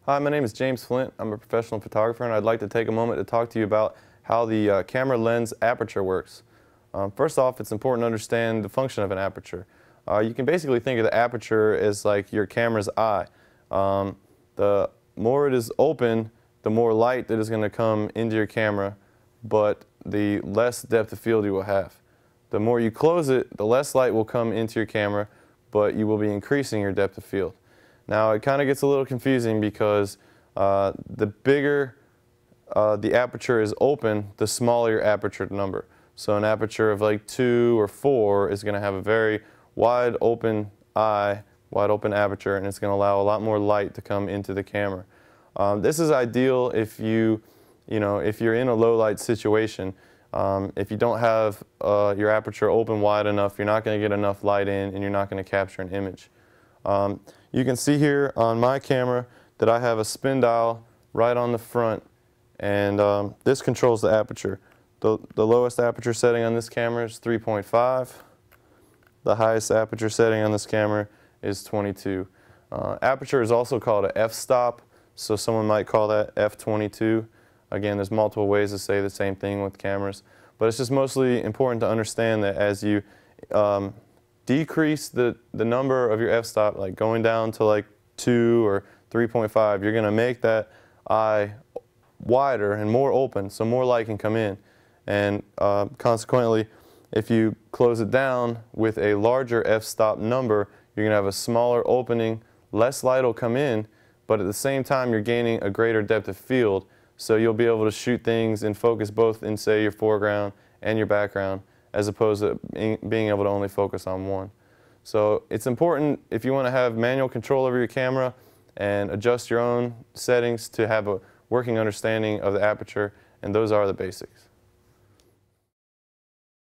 Hi, my name is James Flint. I'm a professional photographer, and I'd like to take a moment to talk to you about how the camera lens aperture works. First off, it's important to understand the function of an aperture. You can basically think of the aperture as like your camera's eye. The more it is open, the more light that is going to come into your camera, but the less depth of field you will have. The more you close it, the less light will come into your camera, but you will be increasing your depth of field. Now it kind of gets a little confusing because the bigger the aperture is open, the smaller your aperture number. So an aperture of like 2 or 4 is going to have a very wide open eye, wide open aperture, and it's going to allow a lot more light to come into the camera. This is ideal if if you're in a low light situation. If you don't have your aperture open wide enough, you're not going to get enough light in, and you're not going to capture an image. You can see here on my camera that I have a spin dial right on the front, and this controls the aperture. The lowest aperture setting on this camera is 3.5. The highest aperture setting on this camera is 22. Aperture is also called a f-stop, so someone might call that f22. Again, there's multiple ways to say the same thing with cameras, but it's just mostly important to understand that as you decrease the number of your f-stop, like going down to like 2 or 3.5, you're going to make that eye wider and more open, so more light can come in. And consequently, if you close it down with a larger f-stop number, you're going to have a smaller opening, less light will come in, but at the same time you're gaining a greater depth of field, so you'll be able to shoot things in focus both in, say, your foreground and your background, as opposed to being able to only focus on one. So it's important, if you want to have manual control over your camera and adjust your own settings, to have a working understanding of the aperture, and those are the basics.